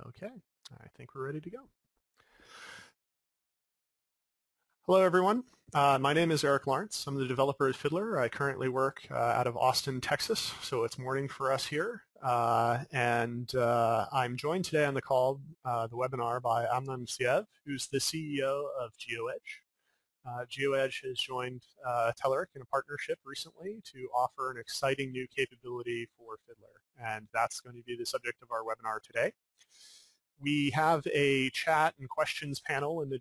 Okay, I think we're ready to go. Hello, everyone. My name is Eric Lawrence. I'm the developer at Fiddler. I currently work out of Austin, Texas, so it's morning for us here. I'm joined today on the call, the webinar, by Amnon Siev, who's the CEO of GeoEdge. GeoEdge has joined Telerik in a partnership recently to offer an exciting new capability for Fiddler, and that's going to be the subject of our webinar today. We have a chat and questions panel in the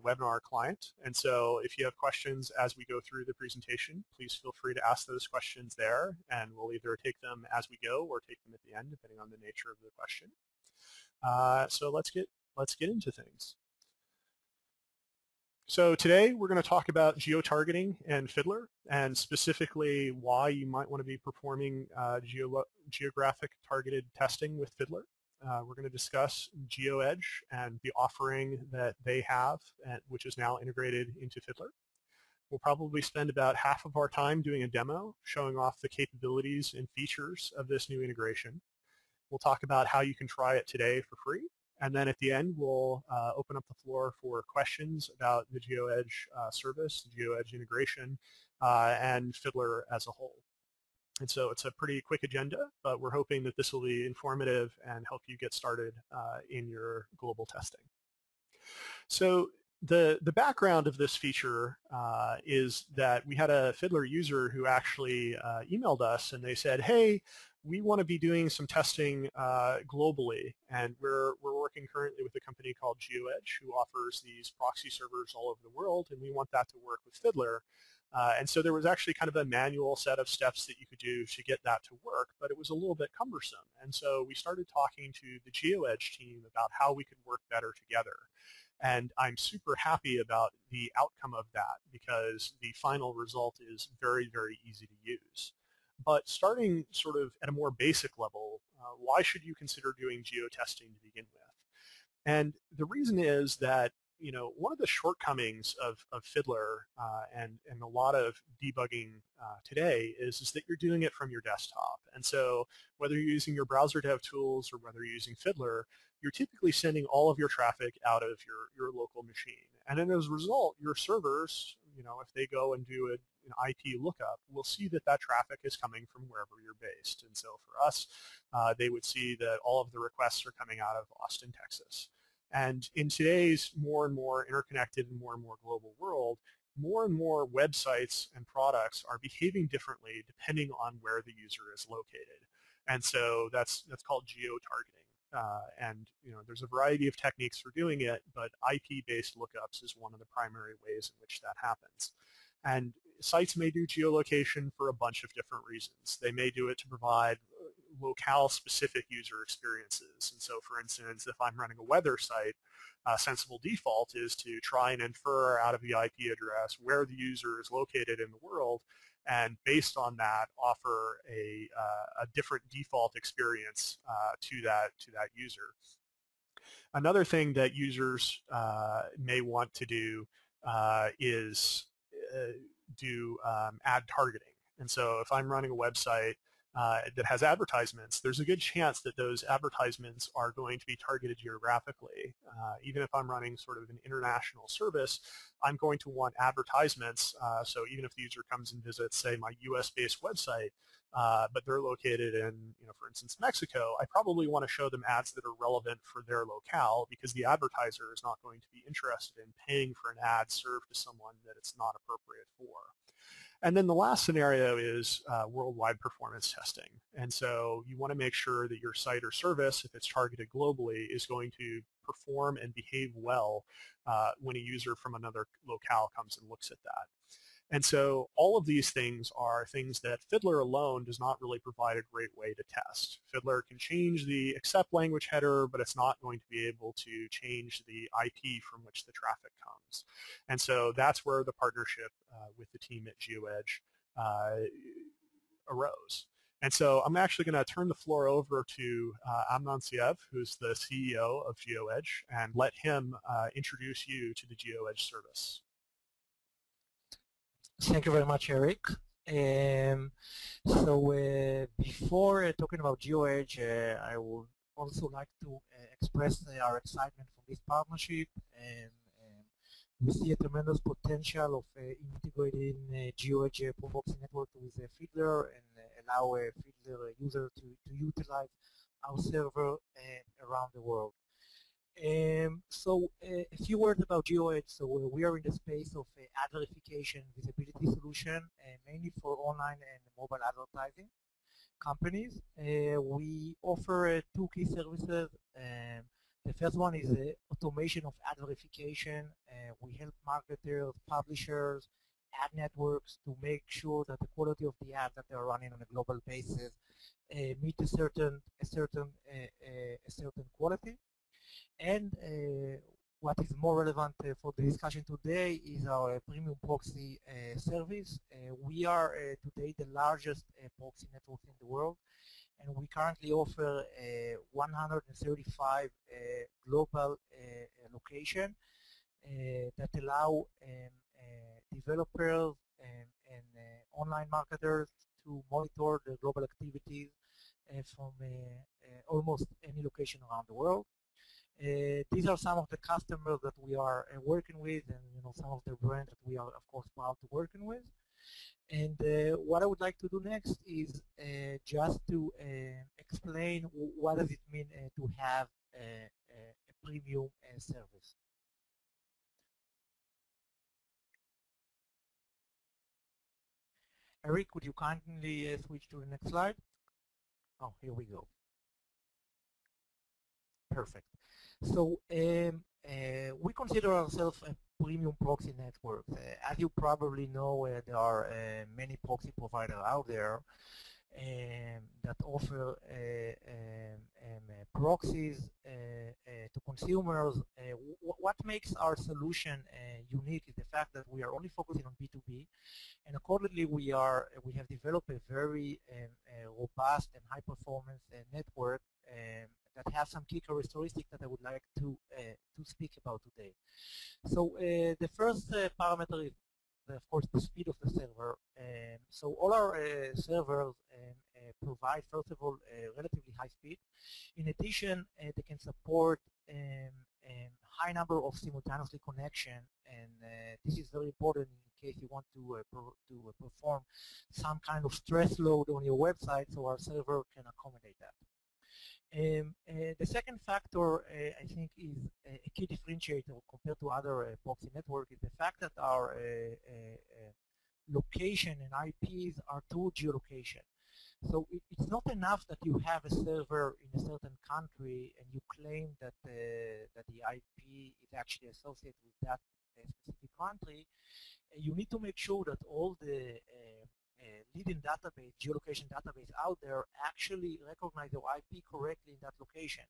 webinar client, and so if you have questions as we go through the presentation, please feel free to ask those questions there, and we'll either take them as we go or take them at the end, depending on the nature of the question. So let's get into things. So today we're going to talk about geo-targeting and Fiddler, and specifically why you might want to be performing geographic targeted testing with Fiddler. We're going to discuss GeoEdge and the offering that they have, which is now integrated into Fiddler. We'll probably spend about half of our time doing a demo, showing off the capabilities and features of this new integration. We'll talk about how you can try it today for free. And then at the end, we'll open up the floor for questions about the GeoEdge service, the GeoEdge integration, and Fiddler as a whole. And so it's a pretty quick agenda, but we're hoping that this will be informative and help you get started in your global testing. So the background of this feature is that we had a Fiddler user who actually emailed us, and they said, hey, we want to be doing some testing globally, and we're working currently with a company called GeoEdge who offers these proxy servers all over the world, and we want that to work with Fiddler. And so there was actually kind of a manual set of steps that you could do to get that to work, but it was a little bit cumbersome. And so we started talking to the GeoEdge team about how we could work better together. And I'm super happy about the outcome of that because the final result is very, very easy to use. But starting sort of at a more basic level, why should you consider doing geotesting to begin with? And the reason is that one of the shortcomings of Fiddler and a lot of debugging today is that you're doing it from your desktop. And so whether you're using your browser dev tools or whether you're using Fiddler, you're typically sending all of your traffic out of your local machine. And then as a result, your servers, if they go and do an IP lookup, will see that that traffic is coming from wherever you're based. And so for us, they would see that all of the requests are coming out of Austin, Texas. And in today's more and more interconnected and more global world, more and more websites and products are behaving differently depending on where the user is located. And so that's called geo-targeting. And there's a variety of techniques for doing it, but IP-based lookups is one of the primary ways in which that happens. And sites may do geolocation for a bunch of different reasons. They may do it to provide locale-specific user experiences. And so, for instance, if I'm running a weather site, a sensible default is to try and infer out of the IP address where the user is located in the world, and based on that, offer a different default experience to that user. Another thing that users may want to do is do ad targeting. And so if I'm running a website that has advertisements, there's a good chance that those advertisements are going to be targeted geographically. Even if I'm running sort of an international service, I'm going to want advertisements. So even if the user comes and visits, say, my US-based website, but they're located in, for instance, Mexico, I probably want to show them ads that are relevant for their locale because the advertiser is not going to be interested in paying for an ad served to someone that it's not appropriate for. And then the last scenario is worldwide performance testing. And so you want to make sure that your site or service, if it's targeted globally, is going to perform and behave well when a user from another locale comes and looks at that. And so all of these things are things that Fiddler alone does not really provide a great way to test. Fiddler can change the accept language header, but it's not going to be able to change the IP from which the traffic comes. And so that's where the partnership with the team at GeoEdge arose. And so I'm actually going to turn the floor over to Amnon Siev, who's the CEO of GeoEdge, and let him introduce you to the GeoEdge service. Thank you very much, Eric. Before talking about GeoEdge, I would also like to express our excitement for this partnership, and we see a tremendous potential of integrating GeoEdge proxy network with Fiddler and allow Fiddler user to utilize our server around the world. A few words about GeoEdge. So we are in the space of ad verification visibility solution, mainly for online and mobile advertising companies. We offer two key services. The first one is automation of ad verification. We help marketers, publishers, ad networks to make sure that the quality of the ads that they're running on a global basis meet a certain quality. And what is more relevant for the discussion today is our premium proxy service. We are today the largest proxy network in the world, and we currently offer 135 global locations that allow developers and online marketers to monitor the global activities from almost any location around the world. These are some of the customers that we are working with, and some of the brands that we are, of course, proud to working with. And what I would like to do next is just to explain what does it mean to have a premium service. Eric, would you kindly switch to the next slide? Oh, here we go. Perfect. So we consider ourselves a premium proxy network. As you probably know, there are many proxy providers out there that offer proxies to consumers. What makes our solution unique is the fact that we are only focusing on B2B, and accordingly we have developed a very robust and high performance network that has some key characteristics that I would like to speak about today. So the first parameter is, of course, the speed of the server. So all our servers provide, first of all, a relatively high speed. In addition, they can support high number of simultaneously connection, and this is very important in case you want to perform some kind of stress load on your website, so our server can accommodate that. The second factor, I think, is a key differentiator compared to other proxy networks is the fact that our location and IPs are true geolocation. So it's not enough that you have a server in a certain country and you claim that the IP is actually associated with that specific country. You need to make sure that all the leading database, geolocation database out there actually recognize your IP correctly in that location.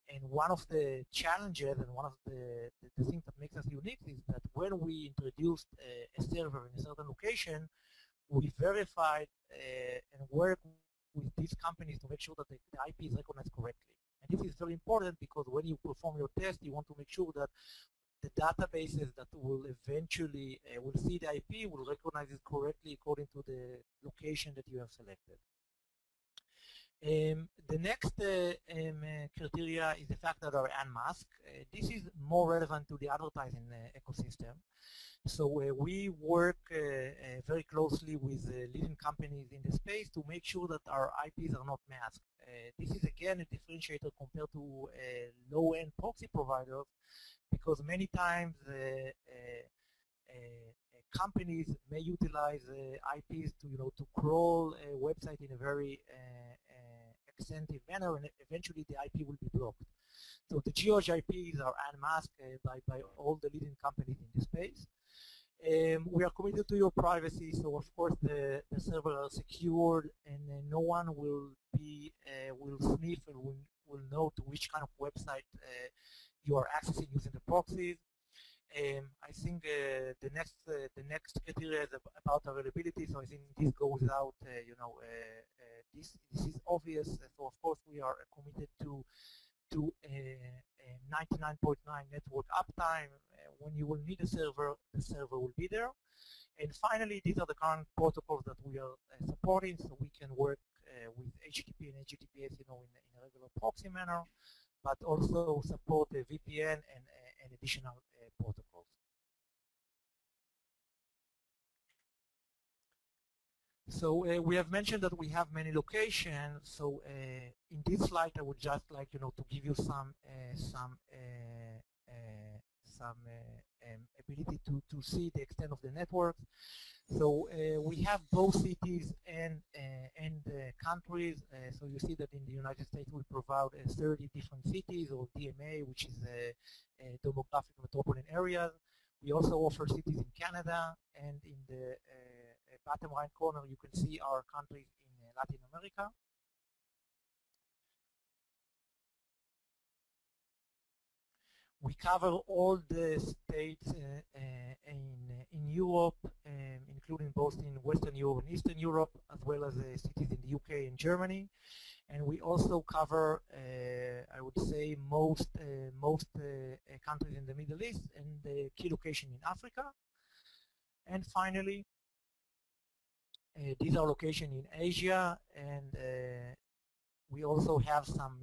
And one of the challenges and one of the things that makes us unique is that when we introduced a server in a certain location, we verified and worked with these companies to make sure that the IP is recognized correctly. And this is very important because when you perform your test, you want to make sure that the databases that will eventually will see the IP will recognize it correctly according to the location that you have selected. The next criteria is the fact that are unmasked. This is more relevant to the advertising ecosystem. So we work very closely with leading companies in the space to make sure that our IPs are not masked. This is again a differentiator compared to low-end proxy providers, because many times companies may utilize IPs to crawl a website in a very extensive manner, and eventually the IP will be blocked. So the GeoEdge IPs are unmasked by all the leading companies in the space. We are committed to your privacy, so of course the servers are secured, and no one will sniff and will know to which kind of website you are accessing using the proxies. I think the next criteria is about availability. So I think this goes without this is obvious. So of course we are committed to 99.9 network uptime. When you will need a server, the server will be there. And finally, these are the current protocols that we are supporting, so we can work with HTTP and HTTPS, in a regular proxy manner, but also support VPN and additional protocols. So we have mentioned that we have many locations. So in this slide, I would just like to give you some ability to see the extent of the network. So we have both cities and countries. So you see that in the United States we provide 30 different cities, or DMA, which is demographic metropolitan areas. We also offer cities in Canada, and in the bottom right corner you can see our countries in Latin America. We cover all the states in Europe, including both in Western Europe and Eastern Europe, as well as cities in the UK and Germany. And we also cover, I would say, most countries in the Middle East and the key location in Africa. And finally, these are locations in Asia, and we also have some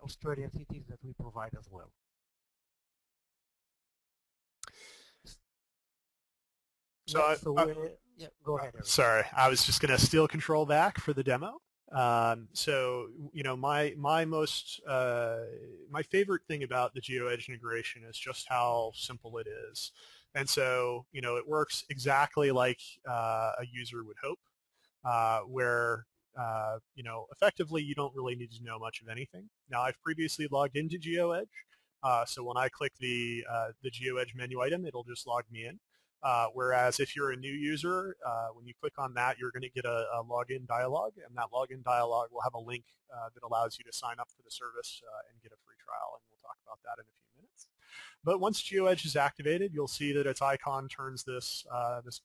Australian cities that we provide as well. So, yeah, go ahead, Eric. Sorry, I was just going to steal control back for the demo. So, my favorite thing about the GeoEdge integration is just how simple it is. And so, it works exactly like a user would hope, where, effectively you don't really need to know much of anything. Now, I've previously logged into GeoEdge, so when I click the GeoEdge menu item, it'll just log me in. Whereas if you're a new user, when you click on that, you're going to get a login dialog, and that login dialog will have a link that allows you to sign up for the service and get a free trial, and we'll talk about that in a few minutes. But once GeoEdge is activated, you'll see that its icon turns this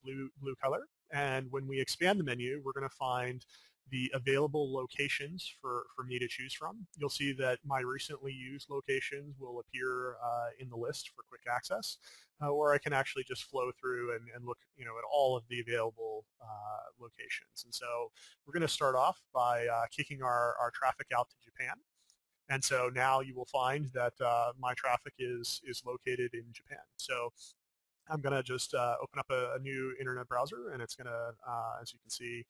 blue color, and when we expand the menu, we're going to find the available locations for me to choose from. You'll see that my recently used locations will appear in the list for quick access, or I can actually just flow through and look at all of the available locations. And so we're going to start off by kicking our traffic out to Japan. And so now you will find that my traffic is located in Japan. So I'm going to just open up a new internet browser, and it's going to, as you can see,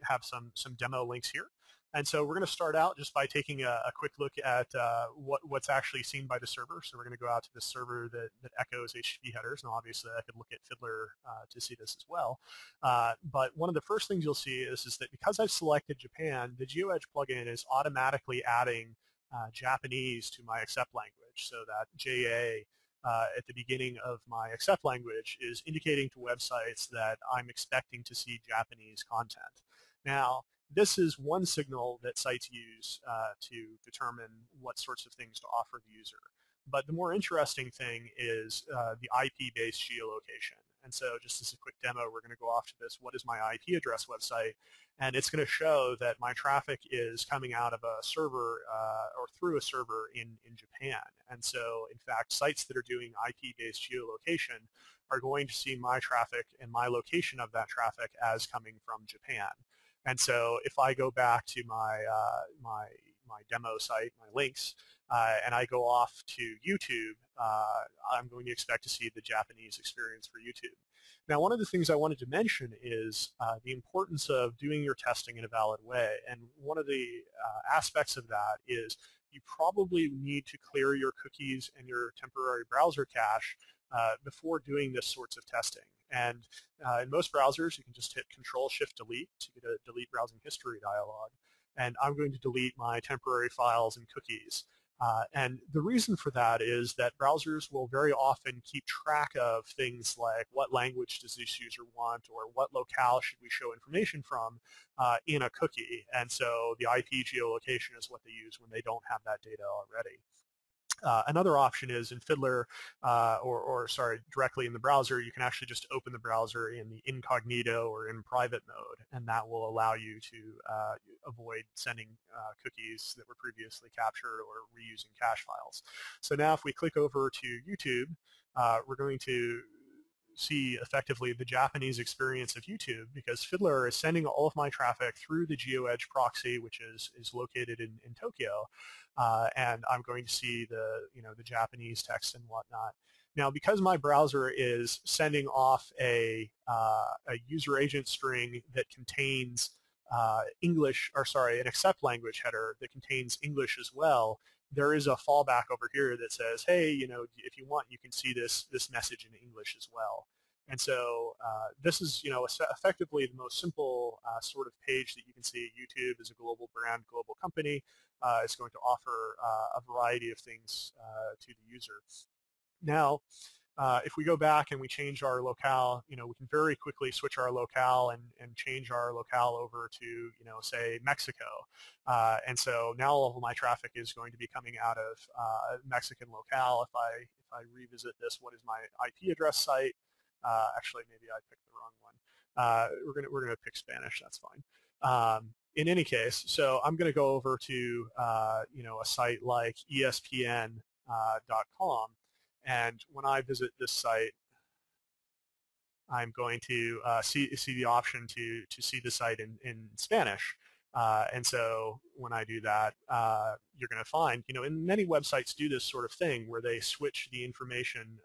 have some demo links here. And so we're going to start out just by taking a quick look at what's actually seen by the server. So we're going to go out to the server that echoes HTTP headers. Now, obviously, I could look at Fiddler to see this as well. But one of the first things you'll see is that because I've selected Japan, the GeoEdge plugin is automatically adding Japanese to my accept language, so that JA at the beginning of my accept language is indicating to websites that I'm expecting to see Japanese content. Now, this is one signal that sites use to determine what sorts of things to offer the user. But the more interesting thing is the IP-based geolocation. And so just as a quick demo, we're going to go off to this what is my IP address website, and it's going to show that my traffic is coming out of a server or through a server in Japan. And so, in fact, sites that are doing IP-based geolocation are going to see my traffic and my location of that traffic as coming from Japan. And so if I go back to my demo site, my links, and I go off to YouTube, I'm going to expect to see the Japanese experience for YouTube. Now, one of the things I wanted to mention is the importance of doing your testing in a valid way. And one of the aspects of that is you probably need to clear your cookies and your temporary browser cache before doing this sorts of testing. And in most browsers, you can just hit Control-Shift-Delete to get a delete browsing history dialog. And I'm going to delete my temporary files and cookies. And the reason for that is that browsers will very often keep track of things like what language does this user want, or what locale should we show information from in a cookie. And so the IP geolocation is what they use when they don't have that data already. Another option is in Fiddler, directly in the browser, you can actually just open the browser in the incognito or in private mode, and that will allow you to avoid sending cookies that were previously captured or reusing cache files. So now if we click over to YouTube, we're going to see effectively the Japanese experience of YouTube, because Fiddler is sending all of my traffic through the GeoEdge proxy, which is located in Tokyo, and I'm going to see the Japanese text and whatnot. Now, because my browser is sending off a user agent string that contains English, or sorry, an accept language header that contains English as well, there is a fallback over here that says, hey, if you want, you can see this message in English as well. And so this is, effectively the most simple sort of page that you can see. YouTube is a global brand, global company. It's going to offer a variety of things to the user. Now, if we go back and we change our locale, we can very quickly switch our locale and change our locale over to, say, Mexico. And so now all of my traffic is going to be coming out of Mexican locale. If I revisit this, what is my IP address site? Actually, maybe I picked the wrong one. We're gonna pick Spanish. That's fine. In any case, so I'm going to go over to a site like ESPN.com. And when I visit this site, I'm going to see the option to see the site in Spanish. And so when I do that, you're going to find, and many websites do this sort of thing where they switch the information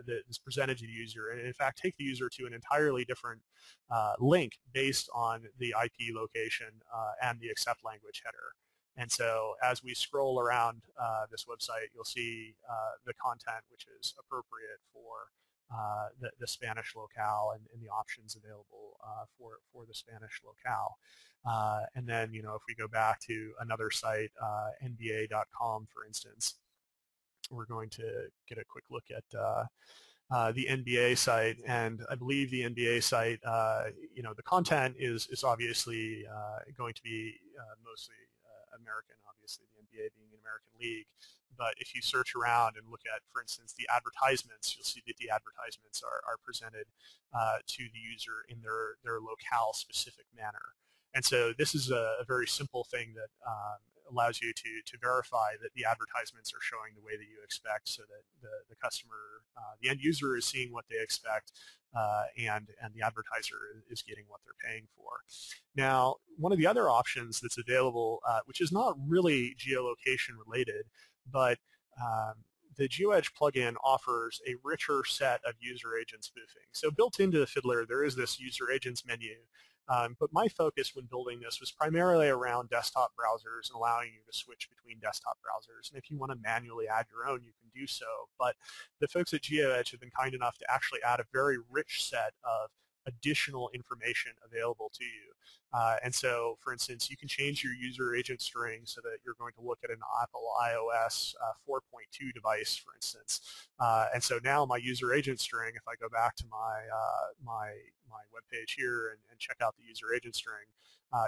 that is presented to the user and in fact take the user to an entirely different link based on the IP location and the accept language header. And so as we scroll around this website, you'll see the content which is appropriate for the Spanish locale and the options available for the Spanish locale. And then, if we go back to another site, NBA.com, for instance, we're going to get a quick look at the NBA site, and I believe the NBA site, the content is obviously going to be mostly American, obviously the NBA being an American league. But if you search around and look at, for instance, the advertisements, you'll see that the advertisements are presented to the user in their locale-specific manner. And so this is a very simple thing that allows you to verify that the advertisements are showing the way that you expect, so that the customer, the end user is seeing what they expect, and the advertiser is getting what they're paying for. Now, one of the other options that's available, which is not really geolocation related, but the GeoEdge plugin offers a richer set of user agent spoofing. So built into the Fiddler, there is this user agents menu. But my focus when building this was primarily around desktop browsers and allowing you to switch between desktop browsers. And if you want to manually add your own, you can do so. But the folks at GeoEdge have been kind enough to actually add a very rich set of additional information available to you. And so, for instance, you can change your user agent string so that you're going to look at an Apple iOS 4.2 device, for instance. And so now my user agent string, if I go back to my web page here and check out the user agent string,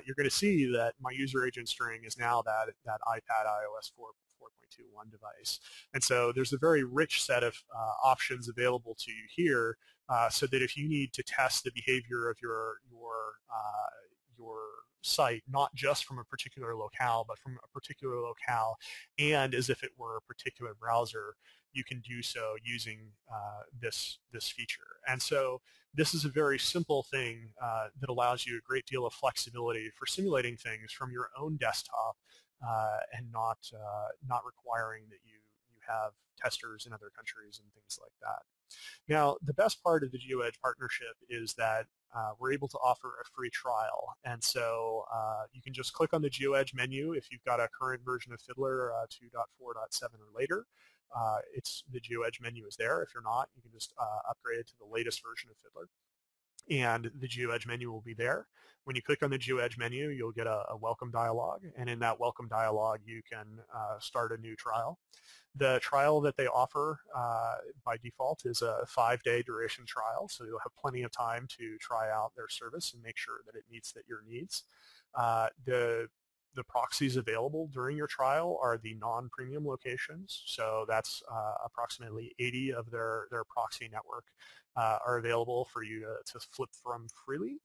you're going to see that my user agent string is now that iPad iOS 4.21 device. And so there's a very rich set of options available to you here, so that if you need to test the behavior of your site, not just from a particular locale, but from a particular locale, and as if it were a particular browser, you can do so using this feature. And so this is a very simple thing that allows you a great deal of flexibility for simulating things from your own desktop, and not requiring that you have testers in other countries and things like that. Now, the best part of the GeoEdge partnership is that we're able to offer a free trial. And so you can just click on the GeoEdge menu if you've got a current version of Fiddler 2.4.7 or later. The GeoEdge menu is there. If you're not, you can just upgrade it to the latest version of Fiddler, and the GeoEdge menu will be there. When you click on the GeoEdge menu, you'll get a welcome dialog, and in that welcome dialog, you can start a new trial. The trial that they offer by default is a 5-day duration trial, so you'll have plenty of time to try out their service and make sure that it meets your needs. The proxies available during your trial are the non-premium locations, so that's approximately 80 of their proxy network are available for you to flip from freely.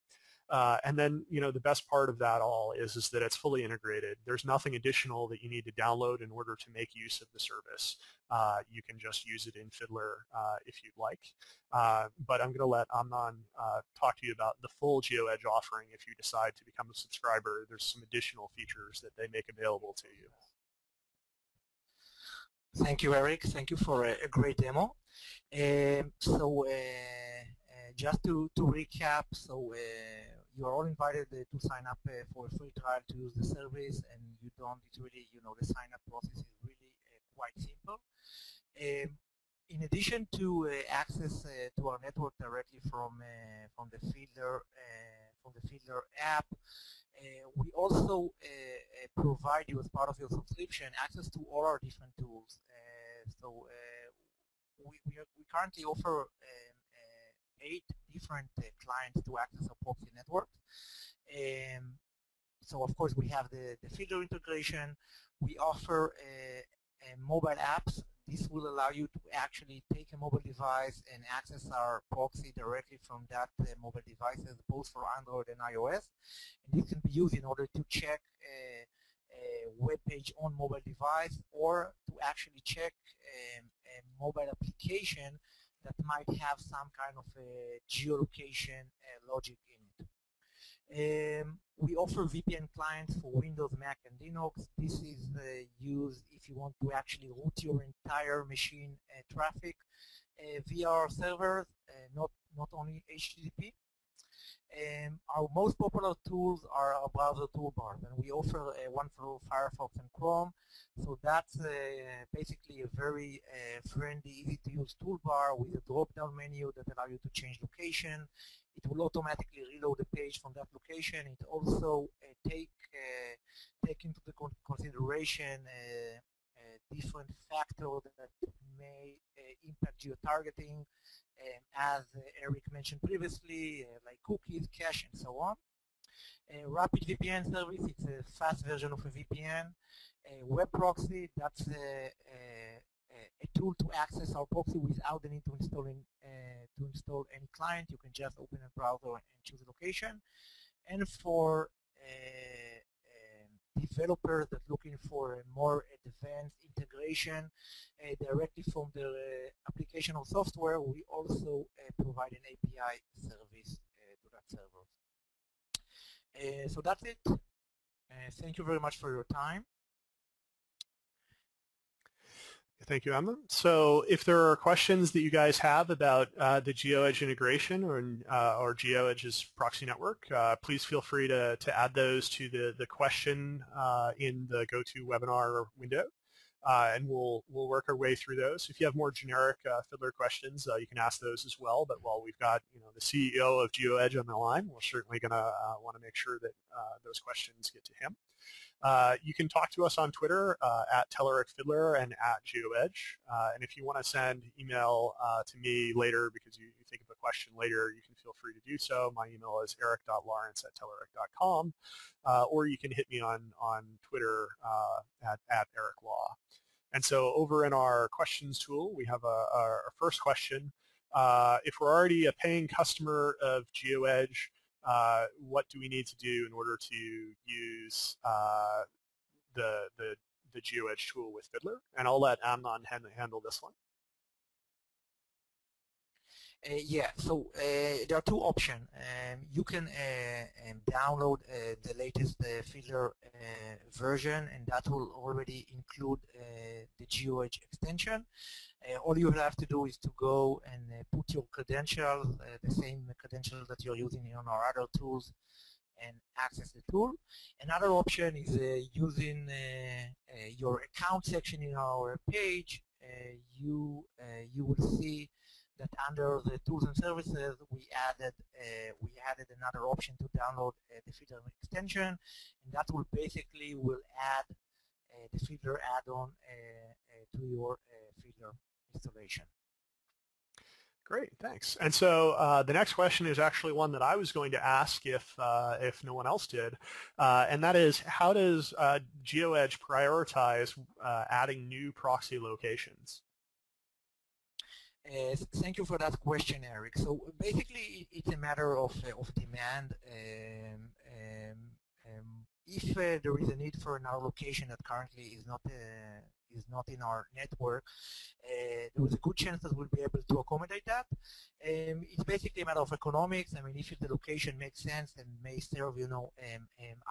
And then, the best part of that all is that it's fully integrated. There's nothing additional that you need to download in order to make use of the service. You can just use it in Fiddler if you'd like. But I'm going to let Amnon talk to you about the full GeoEdge offering. If you decide to become a subscriber, there's some additional features that they make available to you. Thank you, Eric. Thank you for a great demo. Just to recap, you are all invited to sign up for a free trial to use the service, and it's really, the sign up process is really quite simple. In addition to access to our network directly from the Fiddler app, we also provide you, as part of your subscription, access to all our different tools. We currently offer 8 different clients to access our proxy network. So of course we have the Fiddler integration. We offer mobile apps. This will allow you to actually take a mobile device and access our proxy directly from that mobile devices, both for Android and iOS. And this can be used in order to check a web page on mobile device, or to actually check a mobile application that might have some kind of a geolocation logic in it. We offer VPN clients for Windows, Mac, and Linux. This is used if you want to actually route your entire machine traffic via our servers, not only HTTP. Our most popular tools are our browser toolbars, and we offer one for Firefox and Chrome. So that's basically a very friendly, easy-to-use toolbar with a drop-down menu that allows you to change location. It will automatically reload the page from that location. It also take into the consideration different factors that may impact geo-targeting, as Eric mentioned previously, like cookies, cache, and so on. Rapid VPN service, it's a fast version of a VPN. Web proxy, that's a tool to access our proxy without the need to install any client. You can just open a browser and choose a location. And for developers that are looking for a more advanced integration directly from the application or software, we also provide an API service to that server. So that's it. Thank you very much for your time. Thank you, Emma. So if there are questions that you guys have about the GeoEdge integration or GeoEdge's proxy network, please feel free to add those to the question in the GoToWebinar window, and we'll work our way through those. If you have more generic Fiddler questions, you can ask those as well. But while we've got the CEO of GeoEdge on the line, we're certainly going to want to make sure that those questions get to him. You can talk to us on Twitter at TellerickFiddler and at GeoEdge. And if you want to send email to me later because you think of a question later, you can feel free to do so. My email is eric.lawrence@tellerick.com, or you can hit me on Twitter at EricLaw. And so over in our questions tool, we have our first question. If we're already a paying customer of GeoEdge, what do we need to do in order to use the GeoEdge tool with Fiddler? And I'll let Amnon handle this one. Yeah, so there are 2 options. You can download the latest Fiddler version, and that will already include the GeoEdge extension. All you have to do is to go and put your credentials, the same credentials that you're using on our other tools, and access the tool. Another option is using your account section in our page. You will see that under the tools and services, we added another option to download the Fiddler extension, and that will basically add the Fiddler add-on to your Fiddler installation. Great, thanks. And so the next question is actually one that I was going to ask if no one else did, and that is, how does GeoEdge prioritize adding new proxy locations? Thank you for that question, Eric. So basically, it's a matter of demand. If there is a need for an allocation that currently is not in our network, there is a good chance that we'll be able to accommodate that. It's basically a matter of economics. I mean, if the location makes sense and may serve,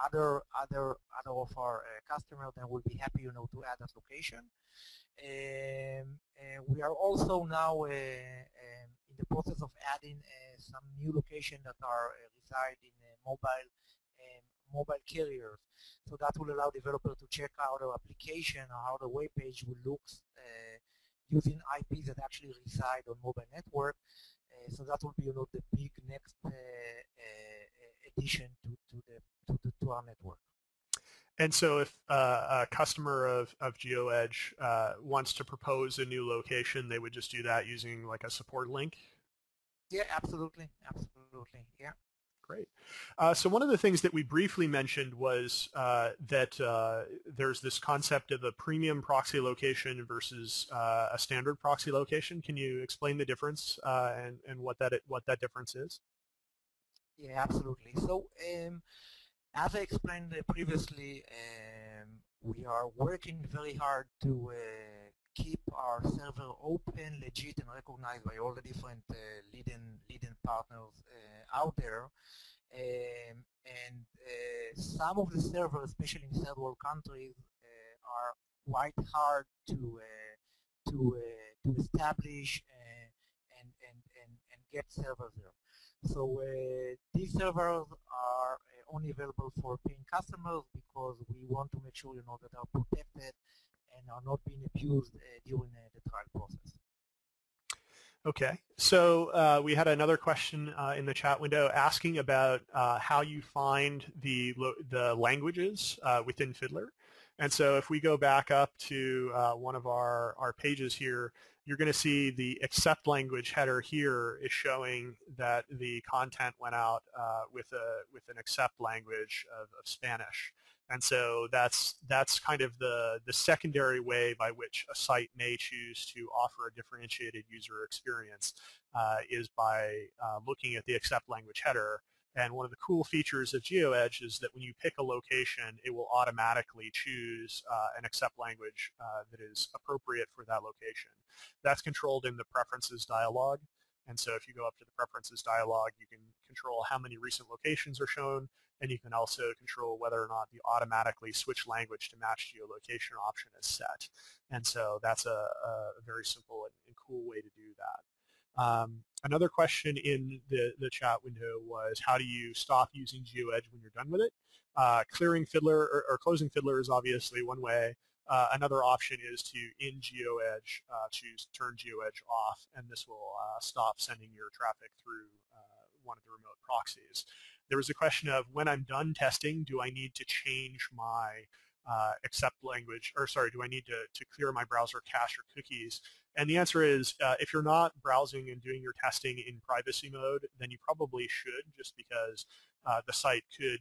other of our customers, then we'll be happy, to add that location. We are also now in the process of adding some new locations that are reside in mobile carriers. So that will allow developers to check out our application or how the web page will look using IPs that actually reside on mobile network. So that will be, the big next addition to our network. And so if a customer of GeoEdge wants to propose a new location, they would just do that using like a support link? Yeah, absolutely. Absolutely. Yeah. Great. So one of the things that we briefly mentioned was that there's this concept of a premium proxy location versus a standard proxy location. Can you explain the difference and what that difference is? Yeah, absolutely. So as I explained previously, we are working very hard to keep our server open, legit, and recognized by all the different leading partners out there. Some of the servers, especially in third world countries, are quite hard to establish and get servers there. So these servers are only available for paying customers because we want to make sure, that they are protected and are not being abused during the trial process. Okay, so we had another question in the chat window asking about how you find the languages within Fiddler. And so if we go back up to one of our pages here, you're going to see the accept language header here is showing that the content went out with an accept language of Spanish. And so that's kind of the secondary way by which a site may choose to offer a differentiated user experience is by looking at the accept language header. And one of the cool features of GeoEdge is that when you pick a location, it will automatically choose an accept language that is appropriate for that location. That's controlled in the preferences dialog. And so if you go up to the preferences dialog, you can control how many recent locations are shown, and you can also control whether or not the automatically switch language to match geolocation option is set. And so that's a very simple and cool way to do that. Another question in the chat window was, how do you stop using GeoEdge when you're done with it? Clearing Fiddler or closing Fiddler is obviously one way. Another option is to, in GeoEdge, choose turn GeoEdge off, and this will stop sending your traffic through one of the remote proxies. There was a question of, when I'm done testing, do I need to change my accept language, or sorry, do I need to clear my browser cache or cookies? And the answer is, if you're not browsing and doing your testing in privacy mode, then you probably should, just because the site could,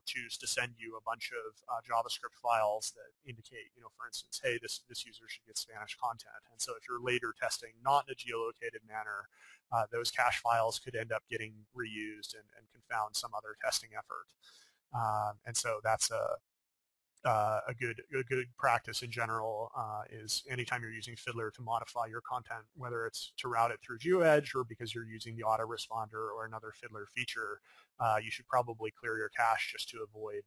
choose to send you a bunch of JavaScript files that indicate, for instance, hey, this user should get Spanish content. And so if you're later testing not in a geolocated manner, those cache files could end up getting reused and confound some other testing effort. And so that's a good practice in general is anytime you're using Fiddler to modify your content, whether it's to route it through GeoEdge or because you're using the autoresponder or another Fiddler feature, you should probably clear your cache just to avoid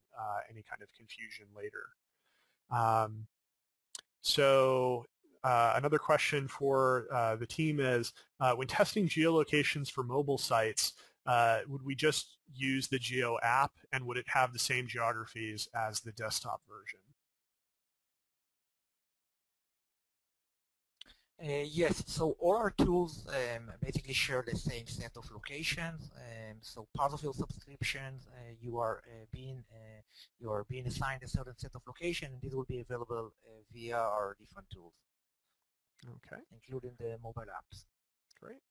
any kind of confusion later. So another question for the team is, when testing geolocations for mobile sites, would we just use the Geo app, and would it have the same geographies as the desktop version? Yes, so all our tools basically share the same set of locations. So part of your subscriptions, you are being assigned a certain set of location, and this will be available via our different tools. Okay. Including the mobile apps. Great.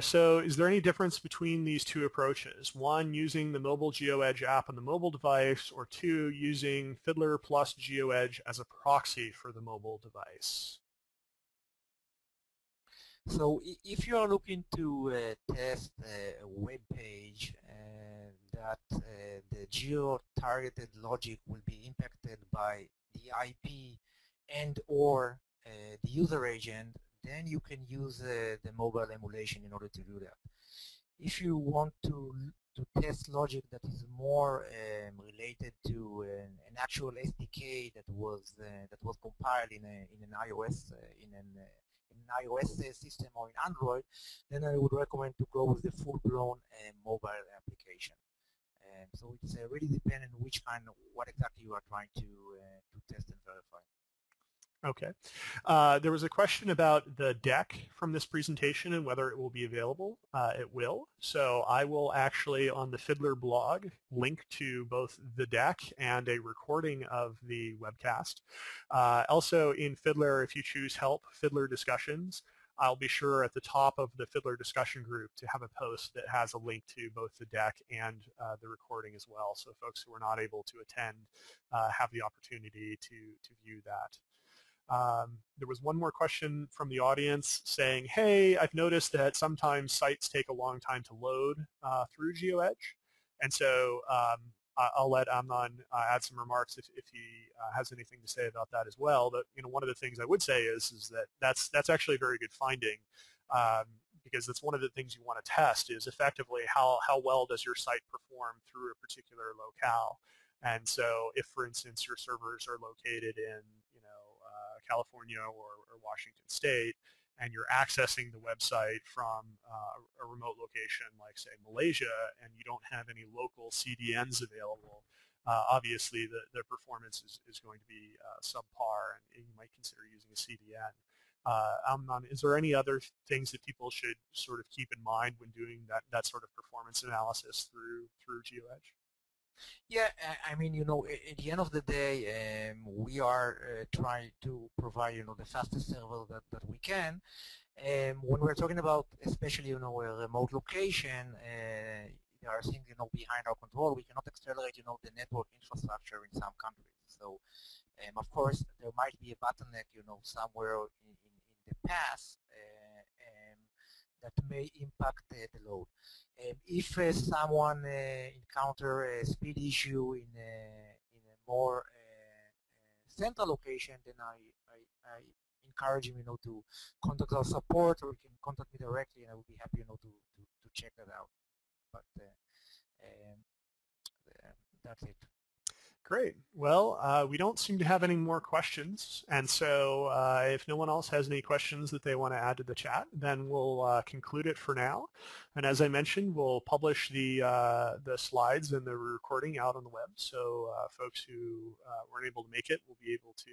So is there any difference between these two approaches? One, using the mobile GeoEdge app on the mobile device, or two, using Fiddler plus GeoEdge as a proxy for the mobile device? So if you are looking to test a web page that the geo-targeted logic will be impacted by the IP and or the user agent, then you can use the mobile emulation in order to do that. If you want to test logic that is more related to an actual SDK that was compiled in an iOS in an iOS system or in Android, then I would recommend to go with the full-blown mobile application. So it's really dependent on what exactly you are trying to test and verify. Okay. There was a question about the deck from this presentation and whether it will be available. It will. So I will actually, on the Fiddler blog, link to both the deck and a recording of the webcast. Also in Fiddler, if you choose Help, Fiddler Discussions, I'll be sure at the top of the Fiddler discussion group to have a post that has a link to both the deck and the recording as well. So folks who are not able to attend have the opportunity to view that. There was one more question from the audience saying, hey, I've noticed that sometimes sites take a long time to load through GeoEdge. And so I'll let Amnon add some remarks if he has anything to say about that as well. But one of the things I would say is that that's actually a very good finding, because that's one of the things you want to test is effectively how well does your site perform through a particular locale. And so if, for instance, your servers are located in California or Washington State, and you're accessing the website from a remote location like, say, Malaysia, and you don't have any local CDNs available, obviously the performance is going to be subpar, and you might consider using a CDN. Amnon, is there any other things that people should sort of keep in mind when doing that sort of performance analysis through GeoEdge? Yeah, I mean, at the end of the day, we are trying to provide, the fastest server that we can. When we're talking about, especially, a remote location, there are things, behind our control. We cannot accelerate, the network infrastructure in some countries. So, of course, there might be a bottleneck, somewhere in the past that may impact the load. If someone encounter a speed issue in a more central location, then I encourage him, to contact our support, or he can contact me directly, and I will be happy, to check that out. But that's it. Great. Well, we don't seem to have any more questions, and so if no one else has any questions that they want to add to the chat, then we'll conclude it for now. And as I mentioned, we'll publish the slides and the recording out on the web, so folks who weren't able to make it will be able to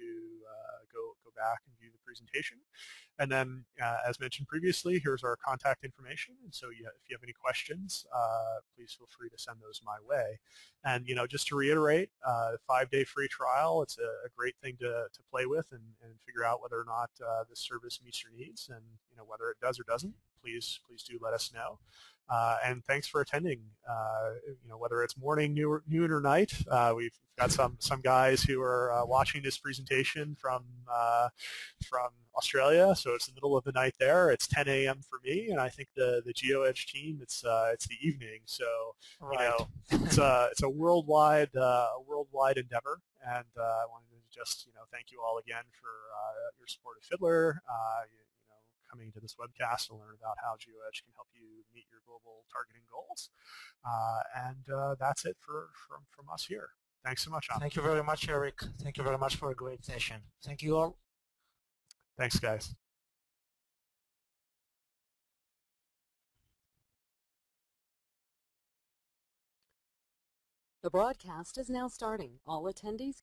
go back and view the presentation. And then, as mentioned previously, here's our contact information. And so if you have any questions, please feel free to send those my way. And just to reiterate, 5-day free trial, it's a great thing to play with and figure out whether or not this service meets your needs. And whether it does or doesn't, please do let us know. And thanks for attending. Whether it's morning, noon, or night, we've got some guys who are watching this presentation from Australia, so it's the middle of the night there. It's 10 a.m. for me, and I think the GeoEdge team, it's the evening. So Right. It's a worldwide endeavor, and I wanted to just thank you all again for your support of Fiddler. Coming to this webcast to learn about how GeoEdge can help you meet your global targeting goals. And that's it from us here. Thanks so much, Anna. Thank you very much, Eric. Thank you very much for a great session. Thank you all. Thanks, guys. The broadcast is now starting. All attendees